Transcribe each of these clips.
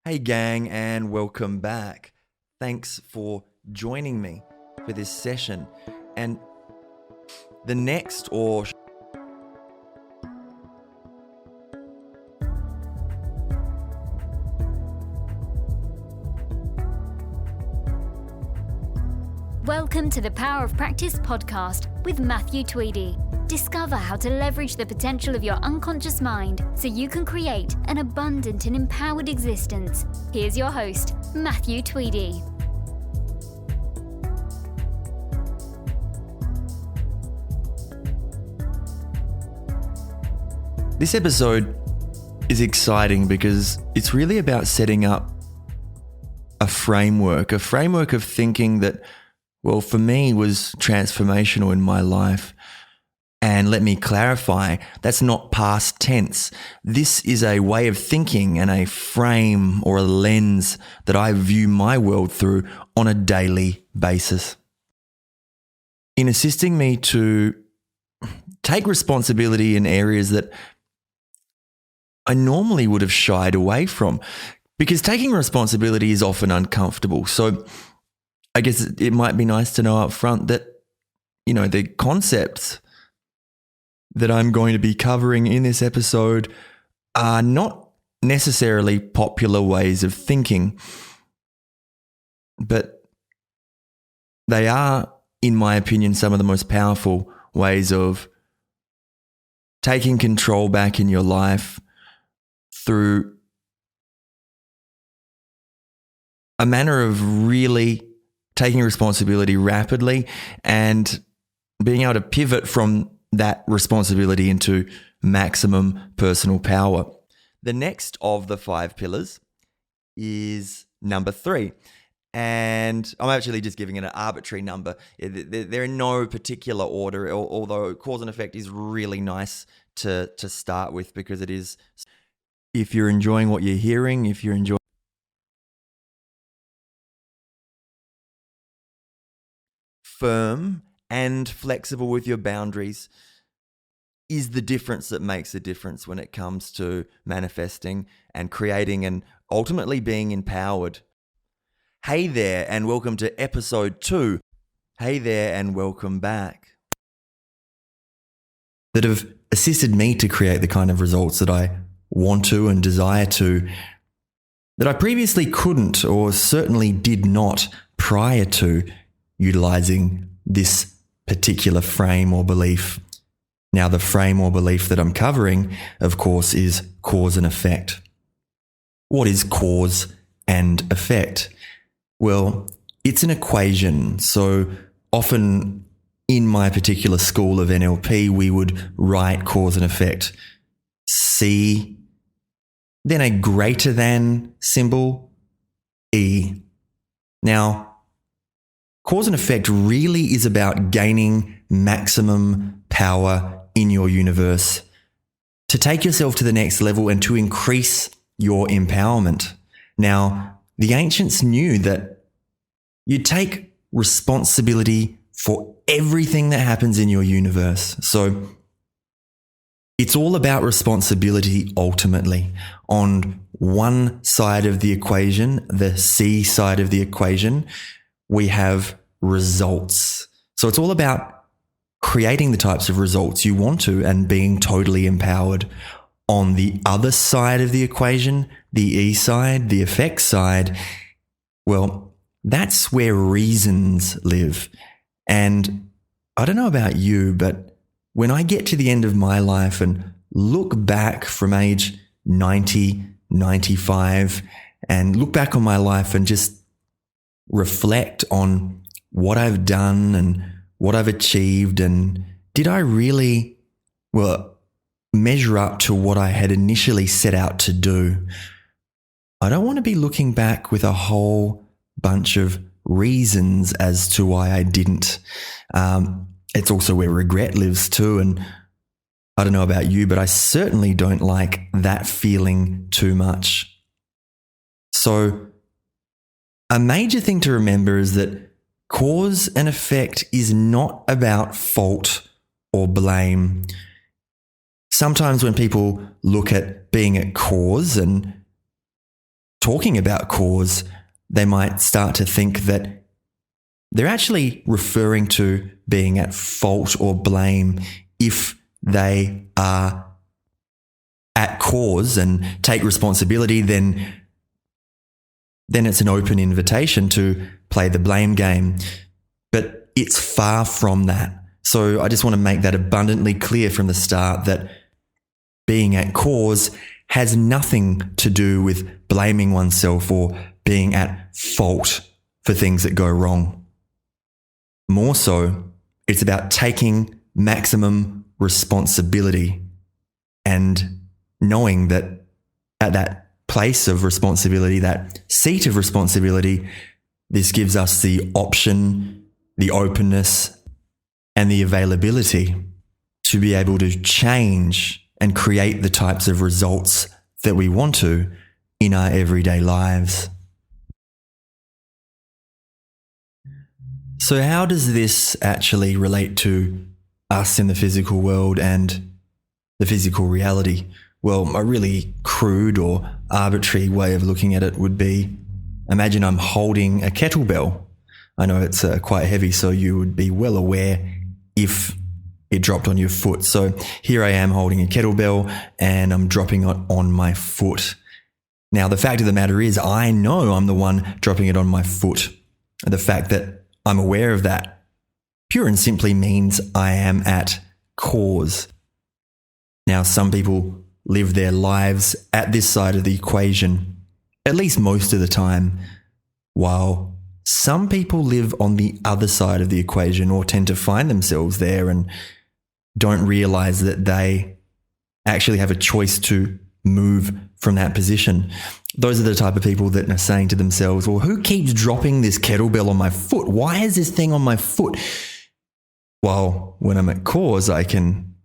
Hey, gang, and welcome back. Thanks for joining me for this session. And the next, Welcome to the Power of Practice podcast with Matthew Tweedy. Discover how to leverage the potential of your unconscious mind so you can create an abundant and empowered existence. Here's your host, Matthew Tweedy. this episode is exciting because it's really about setting up a framework of thinking that, well, for me was transformational in my life. And let me clarify, that's not past tense. This is a way of thinking and a frame or a lens that I view my world through on a daily basis. In assisting me to take responsibility in areas that I normally would have shied away from, because taking responsibility is often uncomfortable. So I guess it might be nice to know up front that, the concepts that I'm going to be covering in this episode are not necessarily popular ways of thinking, but they are, in my opinion, some of the most powerful ways of taking control back in your life through a manner of really taking responsibility rapidly and being able to pivot from that responsibility into maximum personal power. The next of the 5 pillars is number 3. And I'm actually just giving it an arbitrary number. They're in no particular order, although cause and effect is really nice to start with, because it is, if you're enjoying what you're hearing, if you're enjoying firm and flexible with your boundaries, is the difference that makes a difference when it comes to manifesting and creating and ultimately being empowered. Hey there, and welcome to episode 2. Hey there, and welcome back. That have assisted me to create the kind of results that I want to and desire to, that I previously couldn't or certainly did not prior to utilizing this particular frame or belief. Now, the frame or belief that I'm covering, of course, is cause and effect. What is cause and effect? Well, it's an equation. So often in my particular school of NLP, we would write cause and effect C, then a greater than symbol, E. Now, cause and effect really is about gaining maximum power in your universe to take yourself to the next level and to increase your empowerment. Now, the ancients knew that you take responsibility for everything that happens in your universe. So it's all about responsibility ultimately. On one side of the equation, the C side of the equation, we have results. So it's all about creating the types of results you want to and being totally empowered. On the other side of the equation, the E side, the effect side, well, that's where reasons live. And I don't know about you, but when I get to the end of my life and look back from age 90, 95, and look back on my life and just reflect on what I've done and what I've achieved, and did I really, measure up to what I had initially set out to do? I don't want to be looking back with a whole bunch of reasons as to why I didn't. It's also where regret lives too, and I don't know about you, but I certainly don't like that feeling too much. So a major thing to remember is that cause and effect is not about fault or blame. Sometimes when people look at being a cause and talking about cause, they might start to think that they're actually referring to being at fault or blame if they are at cause and take responsibility, then it's an open invitation to play the blame game. But it's far from that. So I just want to make that abundantly clear from the start that being at cause has nothing to do with blaming oneself or being at fault for things that go wrong. More so, it's about taking maximum responsibility and knowing that at that place of responsibility, that seat of responsibility, this gives us the option, the openness, and the availability to be able to change and create the types of results that we want to in our everyday lives. So how does this actually relate to us in the physical world and the physical reality? Well, a really crude or arbitrary way of looking at it would be, imagine I'm holding a kettlebell. I know it's quite heavy, so you would be well aware if it dropped on your foot. So here I am holding a kettlebell and I'm dropping it on my foot. Now, the fact of the matter is, I know I'm the one dropping it on my foot. The fact that I'm aware of that pure and simply means I am at cause. Now, some people live their lives at this side of the equation, at least most of the time, while some people live on the other side of the equation or tend to find themselves there and don't realize that they actually have a choice to move from that position. Those are the type of people that are saying to themselves, well, who keeps dropping this kettlebell on my foot? Why is this thing on my foot? Well, when I'm at cause, I can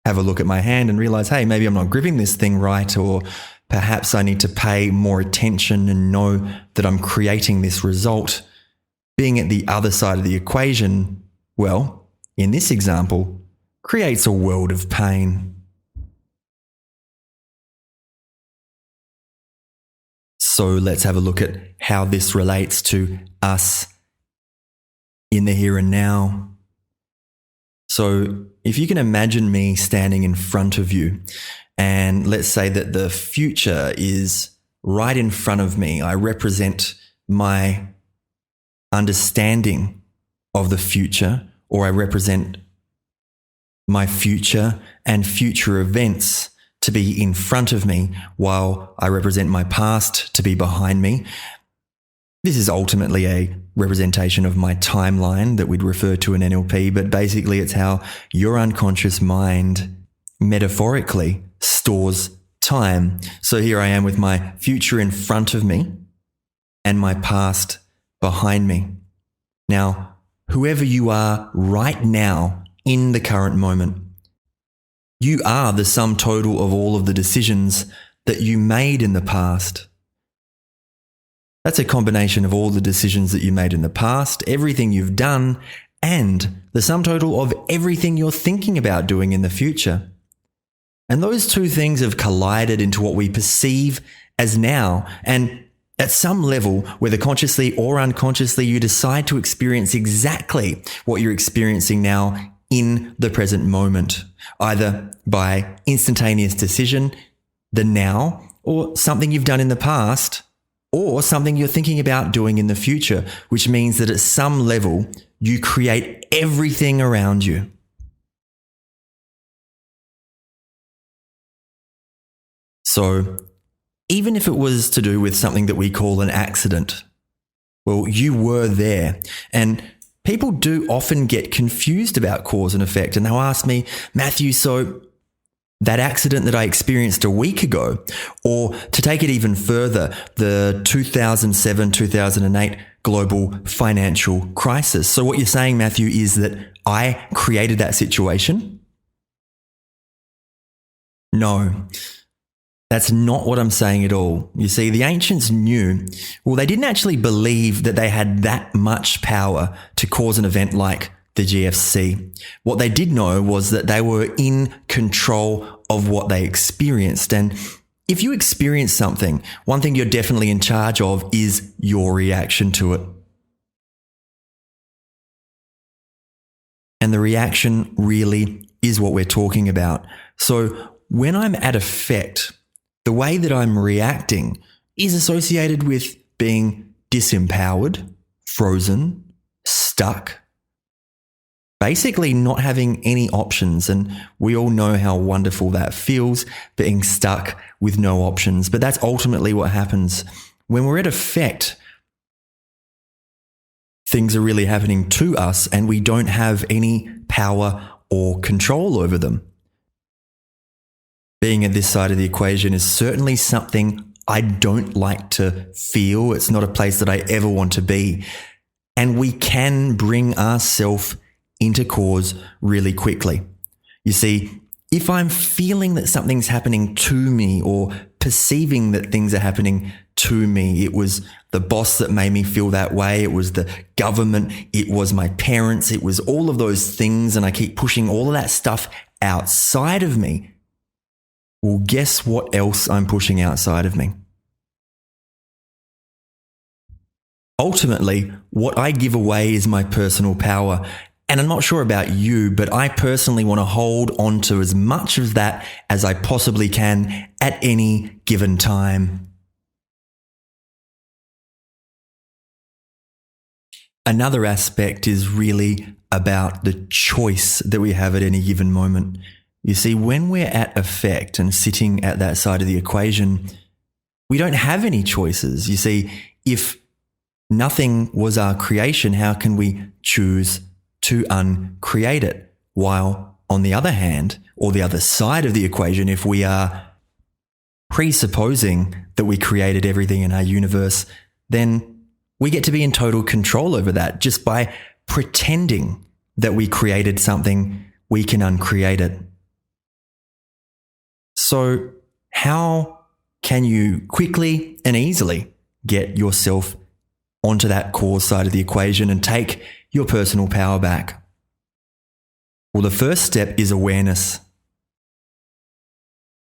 have a look at my hand and realize, hey, maybe I'm not gripping this thing right, or perhaps I need to pay more attention and know that I'm creating this result. Being at the other side of the equation, well, in this example, creates a world of pain. So let's have a look at how this relates to us in the here and now. So if you can imagine me standing in front of you, and let's say that the future is right in front of me. I represent my understanding of the future, or I represent my future and future events to be in front of me, while I represent my past to be behind me. This is ultimately a representation of my timeline that we'd refer to in NLP, but basically it's how your unconscious mind metaphorically stores time. So here I am with my future in front of me and my past behind me. Now, whoever you are right now in the current moment, you are the sum total of all of the decisions that you made in the past. That's a combination of all the decisions that you made in the past, everything you've done, and the sum total of everything you're thinking about doing in the future. And those two things have collided into what we perceive as now. And at some level, whether consciously or unconsciously, you decide to experience exactly what you're experiencing now in the present moment, either by instantaneous decision, the now, or something you've done in the past, or something you're thinking about doing in the future, which means that at some level, you create everything around you. So even if it was to do with something that we call an accident, well, you were there. And people do often get confused about cause and effect. And they'll ask me, Matthew, so that accident that I experienced a week ago, or to take it even further, the 2007-2008 global financial crisis. So what you're saying, Matthew, is that I created that situation? No. That's not what I'm saying at all. You see, the ancients knew, well, they didn't actually believe that they had that much power to cause an event like the GFC. What they did know was that they were in control of what they experienced. And if you experience something, one thing you're definitely in charge of is your reaction to it. And the reaction really is what we're talking about. So when I'm at effect, the way that I'm reacting is associated with being disempowered, frozen, stuck, basically not having any options. And we all know how wonderful that feels, being stuck with no options. But that's ultimately what happens. When we're at effect, things are really happening to us and we don't have any power or control over them. Being at this side of the equation is certainly something I don't like to feel. It's not a place that I ever want to be. And we can bring ourselves into cause really quickly. You see, if I'm feeling that something's happening to me or perceiving that things are happening to me, it was the boss that made me feel that way, it was the government, it was my parents, it was all of those things, and I keep pushing all of that stuff outside of me. Well, guess what else I'm pushing outside of me? Ultimately, what I give away is my personal power. And I'm not sure about you, but I personally want to hold on to as much of that as I possibly can at any given time. Another aspect is really about the choice that we have at any given moment. You see, when we're at effect and sitting at that side of the equation, we don't have any choices. You see, if nothing was our creation, how can we choose to uncreate it? While on the other hand, or the other side of the equation, if we are presupposing that we created everything in our universe, then we get to be in total control over that. Just by pretending that we created something, we can uncreate it. So how can you quickly and easily get yourself onto that cause side of the equation and take your personal power back? Well, the first step is awareness.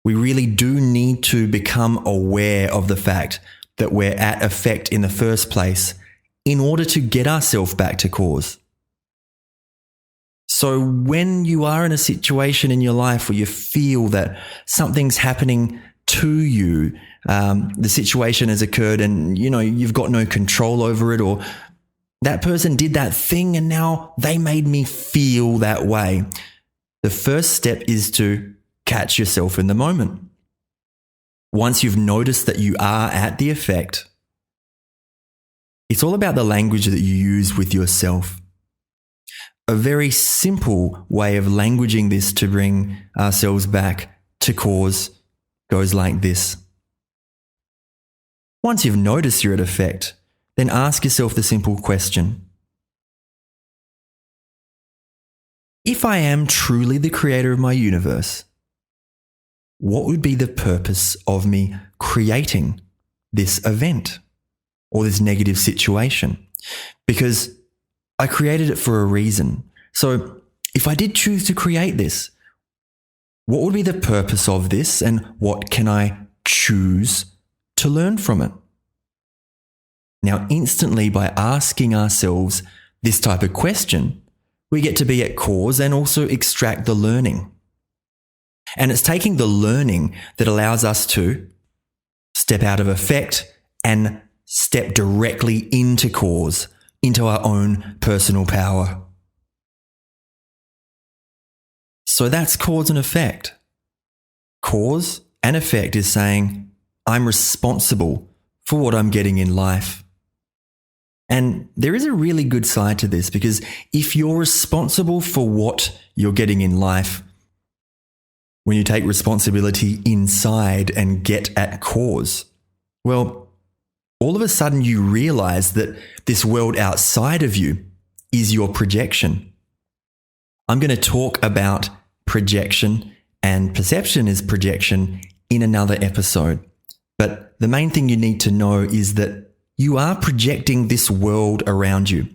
We really do need to become aware of the fact that we're at effect in the first place in order to get ourselves back to cause. So when you are in a situation in your life where you feel that something's happening to you, the situation has occurred and you've got no control over it, or that person did that thing and now they made me feel that way. The first step is to catch yourself in the moment. Once you've noticed that you are at the effect, it's all about the language that you use with yourself. A very simple way of languaging this to bring ourselves back to cause goes like this. Once you've noticed you're at effect, then ask yourself the simple question: if I am truly the creator of my universe, what would be the purpose of me creating this event or this negative situation? Because I created it for a reason. So if I did choose to create this, what would be the purpose of this and what can I choose to learn from it? Now, instantly by asking ourselves this type of question, we get to be at cause and also extract the learning. And it's taking the learning that allows us to step out of effect and step directly into cause, into our own personal power. So that's cause and effect. Cause and effect is saying, I'm responsible for what I'm getting in life. And there is a really good side to this, because if you're responsible for what you're getting in life, when you take responsibility inside and get at cause, well, all of a sudden you realize that this world outside of you is your projection. I'm going to talk about projection and perception is projection in another episode. But the main thing you need to know is that you are projecting this world around you,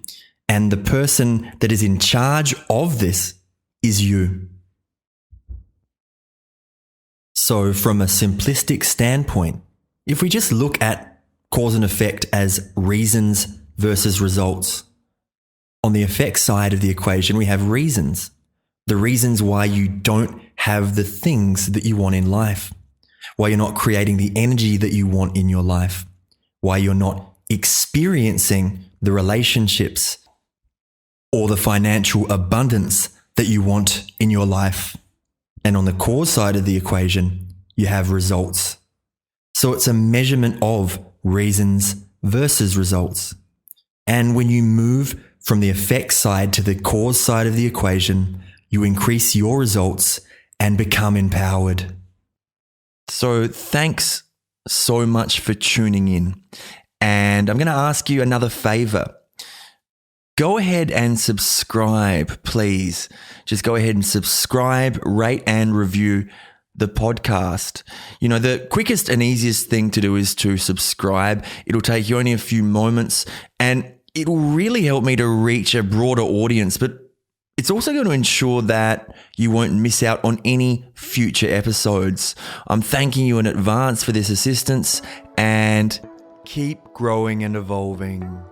and the person that is in charge of this is you. So from a simplistic standpoint, if we just look at cause and effect as reasons versus results, on the effect side of the equation, we have reasons. The reasons why you don't have the things that you want in life, why you're not creating the energy that you want in your life, why you're not experiencing the relationships or the financial abundance that you want in your life. And on the cause side of the equation, you have results. So it's a measurement of reasons versus results. And when you move from the effect side to the cause side of the equation, you increase your results and become empowered. So thanks so much for tuning in. And I'm going to ask you another favor. Go ahead and subscribe, please. Just go ahead and subscribe, rate and review the podcast. You know, the quickest and easiest thing to do is to subscribe. It'll take you only a few moments and it'll really help me to reach a broader audience, but it's also going to ensure that you won't miss out on any future episodes. I'm thanking you in advance for this assistance and keep growing and evolving.